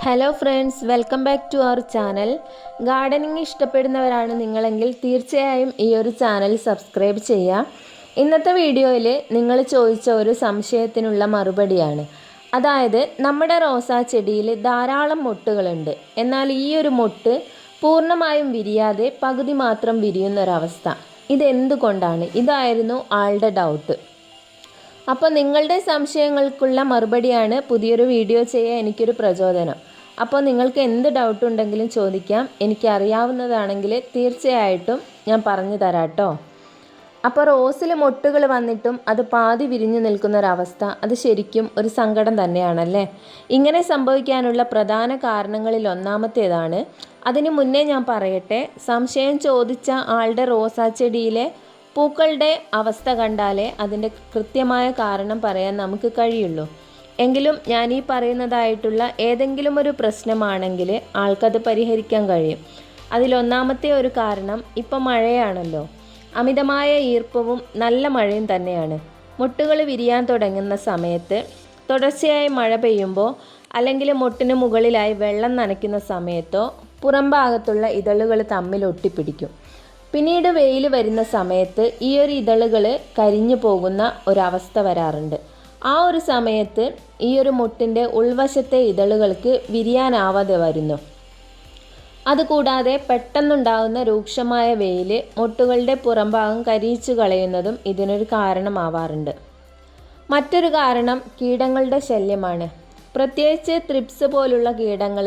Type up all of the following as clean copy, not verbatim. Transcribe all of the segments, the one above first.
Hello friends, welcome back to our channel. Gardening ഇഷ്ടപ്പെടുന്നവരാണ് നിങ്ങളെങ്കിൽ തീർച്ചയായും ഈ ഒരു ചാനൽ സബ്സ്ക്രൈബ് ചെയ്യുക. ഇന്നത്തെ വീഡിയോയിൽ നിങ്ങൾ ചോദിച്ച ഒരു സംശയത്തിനുള്ള മറുപടിയാണ്. അതായത് നമ്മുടെ റോസാ ചെടിയിൽ ധാരാളം മൊട്ടുകളുണ്ട്, എന്നാൽ ഈ ഒരു മൊട്ട് പൂർണ്ണമായും വിരിയാതെ പകുതി മാത്രം വിരിയുന്നൊരവസ്ഥ. ഇതെന്തുകൊണ്ടാണ്? ഇതായിരുന്നു ആളുടെ ഡൗട്ട്. അപ്പോൾ നിങ്ങളുടെ സംശയങ്ങൾക്കുള്ള മറുപടിയാണ് പുതിയൊരു വീഡിയോ ചെയ്യാൻ എനിക്കൊരു പ്രചോദനം. അപ്പോൾ നിങ്ങൾക്ക് എന്ത് ഡൗട്ട് ഉണ്ടെങ്കിലും ചോദിക്കാം. എനിക്കറിയാവുന്നതാണെങ്കിൽ തീർച്ചയായിട്ടും ഞാൻ പറഞ്ഞു തരാം കേട്ടോ. അപ്പോൾ റോസിൽ മൊട്ടുകൾ വന്നിട്ടും അത് പാതി വിരിഞ്ഞു നിൽക്കുന്നൊരവസ്ഥ, അത് ശരിക്കും ഒരു സങ്കടം തന്നെയാണല്ലേ. ഇങ്ങനെ സംഭവിക്കാനുള്ള പ്രധാന കാരണങ്ങളിൽ ഒന്നാമത്തേതാണ്. അതിനു മുന്നേ ഞാൻ പറയട്ടെ, സംശയം ചോദിച്ച ആളുടെ റോസാ ചെടിയിലെ പൂക്കളുടെ അവസ്ഥ കണ്ടാലേ അതിൻ്റെ കൃത്യമായ കാരണം പറയാൻ നമുക്ക് കഴിയുള്ളൂ. എങ്കിലും ഞാൻ ഈ പറയുന്നതായിട്ടുള്ള ഏതെങ്കിലും ഒരു പ്രശ്നമാണെങ്കിൽ ആൾക്കത് പരിഹരിക്കാൻ കഴിയും. അതിലൊന്നാമത്തെ ഒരു കാരണം ഇപ്പം മഴയാണല്ലോ. അമിതമായ ഈർപ്പവും നല്ല മഴയും തന്നെയാണ്. മൊട്ടുകൾ വിരിയാൻ തുടങ്ങുന്ന സമയത്ത് തുടർച്ചയായി മഴ പെയ്യുമ്പോൾ അല്ലെങ്കിൽ മൊട്ടിന് മുകളിലായി വെള്ളം നനയ്ക്കുന്ന സമയത്തോ പുറം ഭാഗത്തുള്ള ഇതളുകൾ തമ്മിൽ ഒട്ടിപ്പിടിക്കും. പിന്നീട് വെയിൽ വരുന്ന സമയത്ത് ഈ ഒരു ഇതളുകൾ കരിഞ്ഞു പോകുന്ന ഒരവസ്ഥ വരാറുണ്ട്. ആ ഒരു സമയത്ത് ഈ ഒരു മൊട്ടിൻ്റെ ഉൾവശത്തെ ഇതളുകൾക്ക് വിരിയാനാവാതെ വരുന്നു. അതുകൂടാതെ പെട്ടെന്നുണ്ടാകുന്ന രൂക്ഷമായ വെയിൽ മൊട്ടുകളുടെ പുറംഭാഗം കരിയിച്ചു കളയുന്നതും ഇതിനൊരു കാരണമാവാറുണ്ട്. മറ്റൊരു കാരണം കീടങ്ങളുടെ ശല്യമാണ്. പ്രത്യേകിച്ച് ത്രിപ്സ് പോലുള്ള കീടങ്ങൾ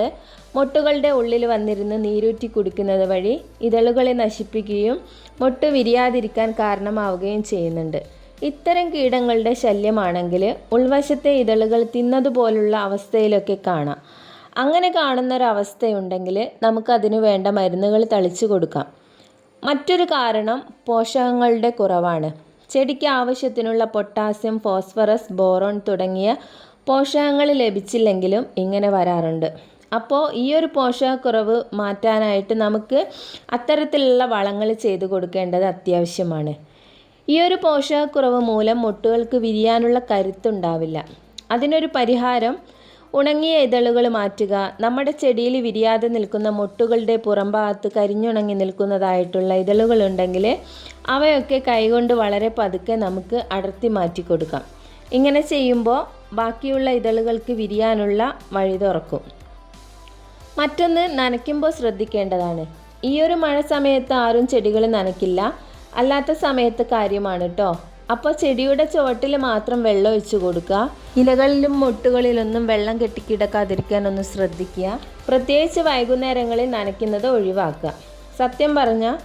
മൊട്ടുകളുടെ ഉള്ളിൽ വന്നിരുന്ന് നീരൂറ്റി കുടിക്കുന്നത് വഴി ഇതളുകളെ നശിപ്പിക്കുകയും മൊട്ട് വിരിയാതിരിക്കാൻ കാരണമാവുകയും ചെയ്യുന്നുണ്ട്. ഇത്തരം കീടങ്ങളുടെ ശല്യമാണെങ്കിൽ ഉൾവശത്തെ ഇതളുകൾ തിന്നതുപോലുള്ള അവസ്ഥയിലൊക്കെ കാണാം. അങ്ങനെ കാണുന്നൊരവസ്ഥയുണ്ടെങ്കിൽ നമുക്കതിനു വേണ്ട മരുന്നുകൾ തളിച്ചു കൊടുക്കാം. മറ്റൊരു കാരണം പോഷകങ്ങളുടെ കുറവാണ്. ചെടിക്ക് ആവശ്യത്തിനുള്ള പൊട്ടാസ്യം, ഫോസ്ഫറസ്, ബോറോൺ തുടങ്ങിയ പോഷകങ്ങൾ ലഭിച്ചില്ലെങ്കിലും ഇങ്ങനെ വരാറുണ്ട്. അപ്പോൾ ഈ ഒരു പോഷകക്കുറവ് മാറ്റാനായിട്ട് നമുക്ക് അത്തരത്തിലുള്ള വളങ്ങൾ ചെയ്തു കൊടുക്കേണ്ടത് അത്യാവശ്യമാണ്. ഈ ഒരു പോഷകക്കുറവ് മൂലം മൊട്ടുകൾക്ക് വിരിയാനുള്ള കരുത്തുണ്ടാവില്ല. അതിനൊരു പരിഹാരം ഉണങ്ങിയ ഇതളുകൾ മാറ്റുക. നമ്മുടെ ചെടിയിൽ വിരിയാതെ നിൽക്കുന്ന മൊട്ടുകളുടെ പുറംഭാഗത്ത് കരിഞ്ഞുണങ്ങി നിൽക്കുന്നതായിട്ടുള്ള ഇതളുകളുണ്ടെങ്കിൽ അവയൊക്കെ കൈകൊണ്ട് വളരെ പതുക്കെ നമുക്ക് അടർത്തി മാറ്റി കൊടുക്കാം. ഇങ്ങനെ ചെയ്യുമ്പോൾ ബാക്കിയുള്ള ഇതളുകൾക്ക് വിരിയാനുള്ള വഴി തുറക്കും. മറ്റൊന്ന്, നനയ്ക്കുമ്പോൾ ശ്രദ്ധിക്കേണ്ടതാണ്. ഈ ഒരു മഴ സമയത്ത് ആരും ചെടികൾ നനയ്ക്കില്ല, അല്ലാത്ത സമയത്ത് കാര്യമാണ് കേട്ടോ. അപ്പോൾ ചെടിയുടെ ചുവട്ടിൽ മാത്രം വെള്ളം ഒഴിച്ചു കൊടുക്കുക. ഇലകളിലും മൊട്ടുകളിലൊന്നും വെള്ളം കെട്ടിക്കിടക്കാതിരിക്കാൻ ഒന്ന് ശ്രദ്ധിക്കുക. പ്രത്യേകിച്ച് വൈകുന്നേരങ്ങളിൽ നനയ്ക്കുന്നത് ഒഴിവാക്കുക. സത്യം പറഞ്ഞാൽ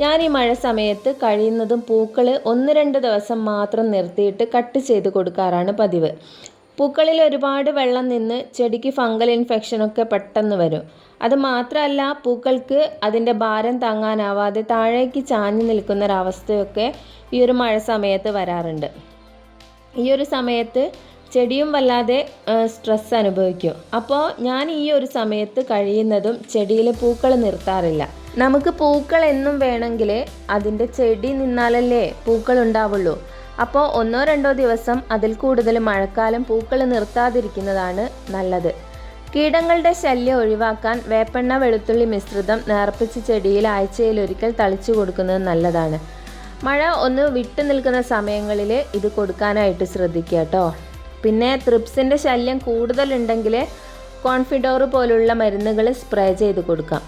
ഞാൻ ഈ മഴ സമയത്ത് കഴിയുന്നതും പൂക്കൾ 1-2 ദിവസം മാത്രം നിർത്തിയിട്ട് കട്ട് ചെയ്ത് കൊടുക്കാറാണ് പതിവ്. പൂക്കളിൽ ഒരുപാട് വെള്ളം നിന്ന് ചെടിക്ക് ഫംഗൽ ഇൻഫെക്ഷനൊക്കെ പെട്ടെന്ന് വരും. അത് മാത്രമല്ല, പൂക്കൾക്ക് അതിൻ്റെ ഭാരം താങ്ങാനാവാതെ താഴേക്ക് ചാഞ്ഞു നിൽക്കുന്നൊരവസ്ഥയൊക്കെ ഈ ഒരു മഴ സമയത്ത് വരാറുണ്ട്. ഈ ഒരു സമയത്ത് ചെടിയും വല്ലാതെ സ്ട്രെസ് അനുഭവിക്കും. അപ്പോൾ ഞാൻ ഈ ഒരു സമയത്ത് കഴിയുന്നതും ചെടിയിൽ പൂക്കൾ നിർത്താറില്ല. നമുക്ക് പൂക്കൾ എന്നും വേണമെങ്കിൽ അതിൻ്റെ ചെടി നിന്നാലല്ലേ പൂക്കൾ ഉണ്ടാവുള്ളൂ. അപ്പോൾ 1-2 ദിവസം അതിൽ കൂടുതൽ മഴക്കാലം പൂക്കൾ നിർത്താതിരിക്കുന്നതാണ് നല്ലത്. കീടങ്ങളുടെ ശല്യം ഒഴിവാക്കാൻ വേപ്പെണ്ണ വെളുത്തുള്ളി മിശ്രിതം നേർപ്പിച്ച് ചെടിയിൽ ആഴ്ചയിലൊരിക്കൽ തളിച്ചു കൊടുക്കുന്നത് നല്ലതാണ്. മഴ ഒന്ന് വിട്ടു നിൽക്കുന്ന സമയങ്ങളിൽ ഇത് കൊടുക്കാനായിട്ട് ശ്രദ്ധിക്കുക കേട്ടോ. പിന്നെ ത്രിപ്സിൻ്റെ ശല്യം കൂടുതലുണ്ടെങ്കിൽ കോൺഫിഡോർ പോലുള്ള മരുന്നുകൾ സ്പ്രേ ചെയ്ത് കൊടുക്കാം.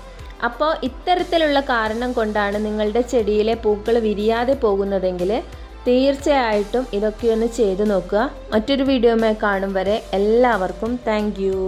അപ്പോൾ ഇത്തരത്തിലുള്ള കാരണം കൊണ്ടാണ് നിങ്ങളുടെ ചെടിയിലെ പൂക്കൾ വിരിയാതെ പോകുന്നതെങ്കിൽ തീർച്ചയായിട്ടും ഇതൊക്കെ ഒന്ന് ചെയ്തു നോക്കുക. മറ്റൊരു വീഡിയോയുമായി കാണും വരെ എല്ലാവർക്കും താങ്ക് യു.